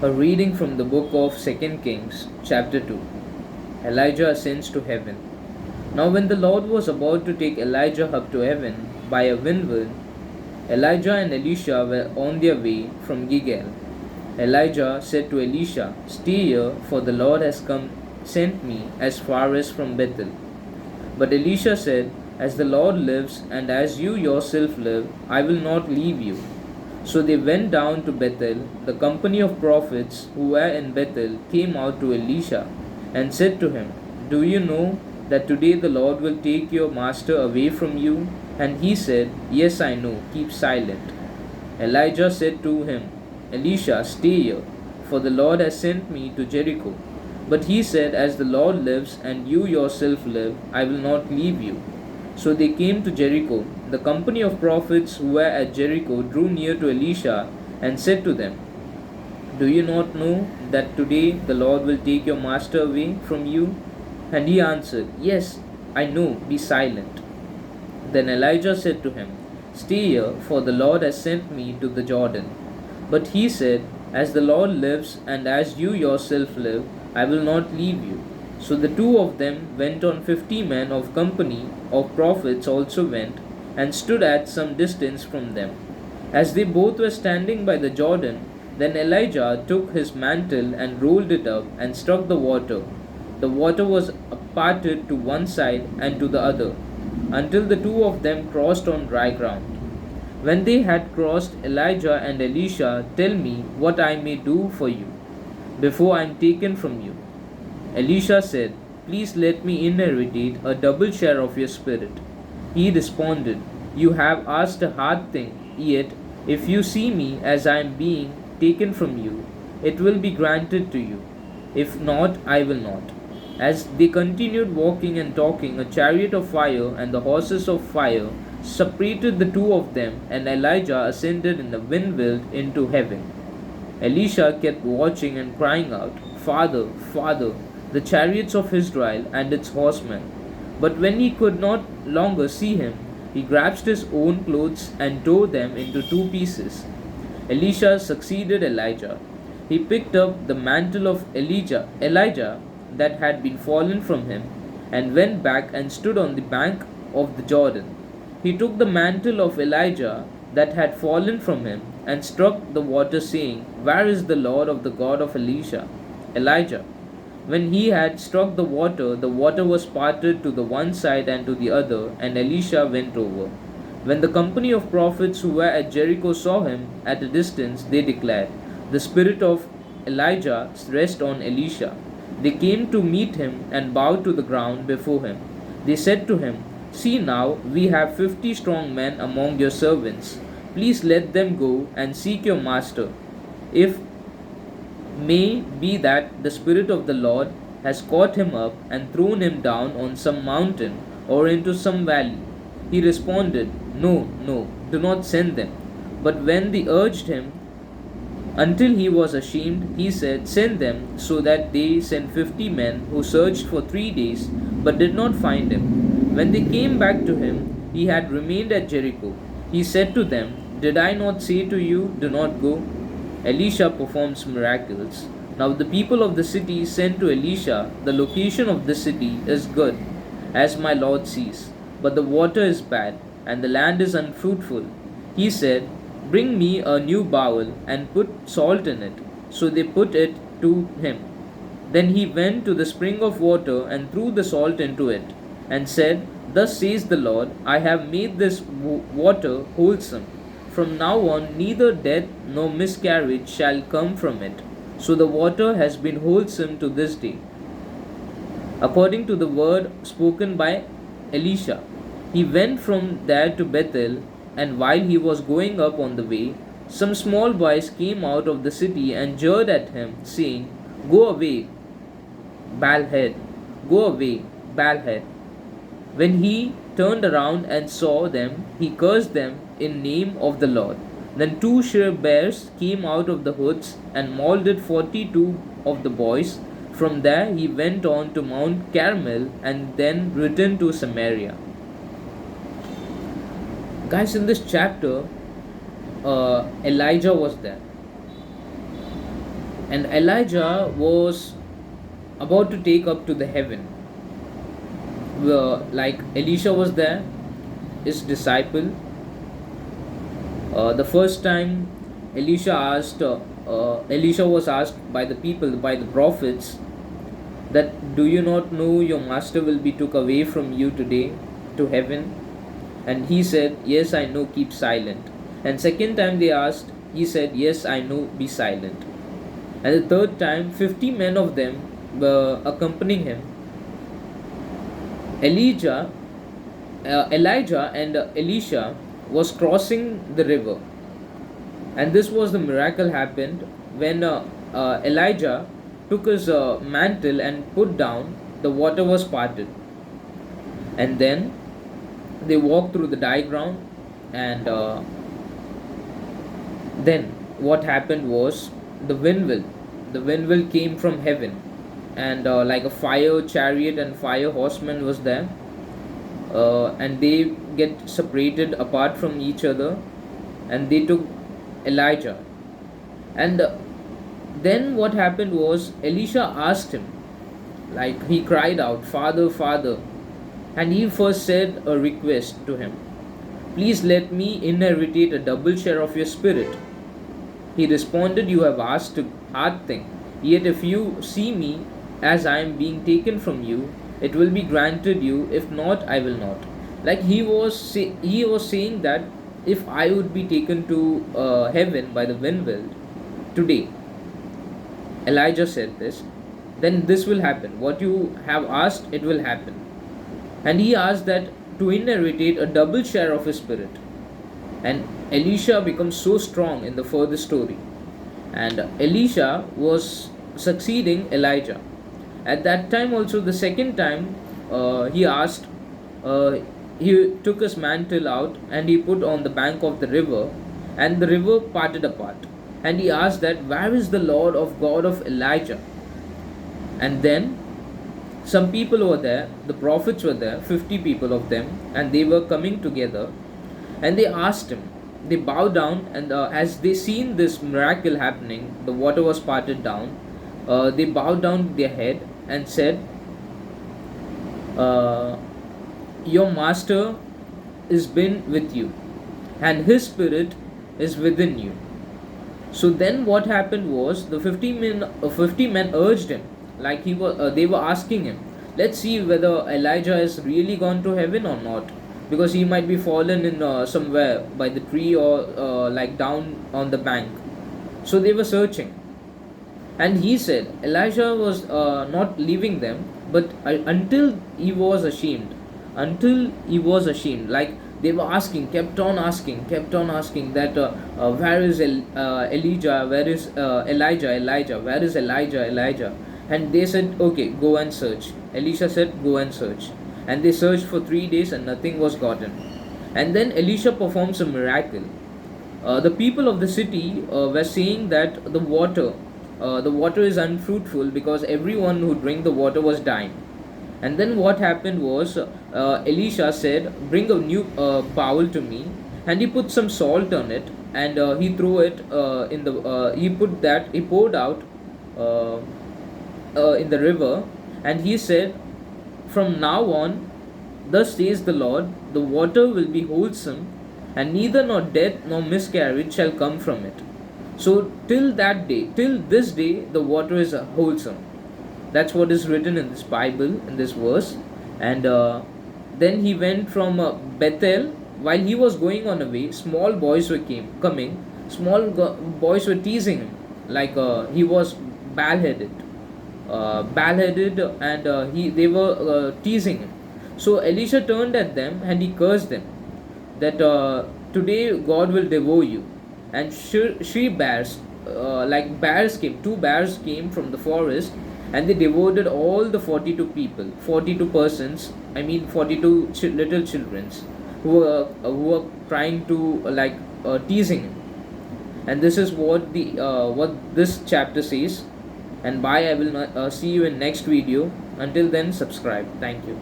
A reading from the book of 2 Kings, chapter 2. Elijah ascends to heaven. Now, when the Lord was about to take Elijah up to heaven by a whirlwind, Elijah and Elisha were on their way from Gilgal. Elijah said to Elisha, "Stay here, for the Lord has sent me as far as from Bethel." But Elisha said, "As the Lord lives, and as you yourself live, I will not leave you." So they went down to Bethel. The company of prophets who were in Bethel came out to Elisha and said to him, "Do you know that today the Lord will take your master away from you?" And he said, "Yes, I know. Keep silent." Elijah said to him, "Elisha, stay here, for the Lord has sent me to Jericho." But he said, "As the Lord lives, and you yourself live, I will not leave you." So they came to Jericho. The company of prophets who were at Jericho drew near to Elisha and said to them, "Do you not know that today the Lord will take your master away from you?" And he answered, "Yes, I know, be silent." Then Elijah said to him, "Stay here, for the Lord has sent me to the Jordan." But he said, "As the Lord lives, and as you yourself live, I will not leave you." So the two of them went on. 50 men of company of prophets also went, and stood at some distance from them. As they both were standing by the Jordan, then Elijah took his mantle and rolled it up and struck the water. The water was parted to one side and to the other, until the two of them crossed on dry ground. When they had crossed, Elijah and Elisha, "Tell me what I may do for you before I am taken from you." Elisha said, "Please let me inherit a double share of your spirit." He responded, "You have asked a hard thing, yet if you see me as I am being taken from you, it will be granted to you. If not, I will not." As they continued walking and talking, a chariot of fire and the horses of fire separated the two of them, and Elijah ascended in the whirlwind into heaven. Elisha kept watching and crying out, "Father, Father, the chariots of Israel and its horsemen." But when he could not longer see him, he grasped his own clothes and tore them into two pieces. Elisha succeeded Elijah. He picked up the mantle of Elijah that had been fallen from him, and went back and stood on the bank of the Jordan. He took the mantle of Elijah that had fallen from him, and struck the water, saying, "Where is the Lord of the God of Elijah?" When he had struck the water was parted to the one side and to the other, and Elisha went over. When the company of prophets who were at Jericho saw him at a distance, they declared, "The spirit of Elijah rests on Elisha." They came to meet him and bowed to the ground before him. They said to him, "See now, we have 50 strong men among your servants. Please let them go and seek your master. If may be that the Spirit of the Lord has caught him up and thrown him down on some mountain or into some valley." He responded, "No, no, do not send them." But when they urged him until he was ashamed, he said, "Send them." So that they sent 50 men, who searched for 3 days but did not find him. When they came back to him, he had remained at Jericho. He said to them, "Did I not say to you, do not go?" Elisha performs miracles. Now the people of the city sent to Elisha, "The location of this city is good, as my Lord sees, but the water is bad, and the land is unfruitful." He said, "Bring me a new bowl and put salt in it." So they put it to him. Then he went to the spring of water and threw the salt into it, and said, "Thus says the Lord, I have made this water wholesome. From now on, neither death nor miscarriage shall come from it." So the water has been wholesome to this day, according to the word spoken by Elisha. He went from there to Bethel, and while he was going up on the way, some small boys came out of the city and jeered at him, saying, "Go away, Baalhead! Go away, Baalhead!" When he turned around and saw them, he cursed them in name of the Lord. Then 2 she-bears came out of the hoods and mauled 42 of the boys. From there he went on to Mount Carmel and then returned to Samaria. Guys, in this chapter, Elijah was there. And Elijah was about to take up to the heaven. Like Elisha was there, his disciple. The first time Elisha was asked by the people, by the prophets, that do you not know your master will be took away from you today to heaven? And he said, yes, I know, keep silent. And second time they asked, he said, yes, I know, be silent. And the third time, 50 men of them were accompanying him. Elijah and Elisha was crossing the river, and this was the miracle happened when Elijah took his mantle and put down. The water was parted, and then they walked through the dry ground, and then what happened was the wind will came from heaven, and like a fire chariot and fire horseman was there, and they get separated apart from each other, and they took Elijah. And then what happened was Elisha asked him, like he cried out, Father, Father. And he first said a request to him, please let me inherit a double share of your spirit. He responded, you have asked a hard thing, yet if you see me as I am being taken from you, it will be granted you, if not, I will not. Like he was saying that if I would be taken to heaven by the wind today, Elijah said this, then this will happen. What you have asked, it will happen. And he asked that to inherit a double share of his spirit. And Elisha becomes so strong in the further story. And Elisha was succeeding Elijah. At that time, also, the second time, he asked, he took his mantle out and he put on the bank of the river, and the river parted apart. And he asked that, where is the Lord of God of Elijah? And then some people were there, the prophets were there, 50 people of them, and they were coming together, and they asked him, they bowed down, and as they seen this miracle happening, the water was parted down, they bowed down their head and said, your master is been with you, and his spirit is within you. So then what happened was the 50 men urged him, like they were asking him, let's see whether Elijah has really gone to heaven or not, because he might be fallen in somewhere by the tree or like down on the bank. So they were searching, and he said Elijah was not leaving them, but until he was ashamed, like they were asking, kept on asking that where is Elijah, where is Elijah, where is Elijah. And they said, okay, go and search. Elisha said, go and search. And they searched for 3 days and nothing was gotten. And then Elisha performs a miracle. The people of the city were saying that the water is unfruitful because everyone who drank the water was dying. And then what happened was Elisha said, bring a new bowl to me, and he put some salt on it, and he threw it he poured out in the river, and he said, from now on, thus says the Lord, the water will be wholesome, and neither nor death nor miscarriage shall come from it. So till this day, the water is wholesome. That's what is written in this Bible, in this verse. And then he went from Bethel. While he was going on a way, small boys were coming. Boys were teasing him, like he was bald-headed, and they were teasing him. So Elisha turned at them and he cursed them that today God will devour you. And she bears, like bears came, 2 bears came from the forest, and they devoured all the 42 persons, 42 little children who were trying to teasing him. And this is what this chapter says. And bye, I will see you in next video. Until then, subscribe. Thank you.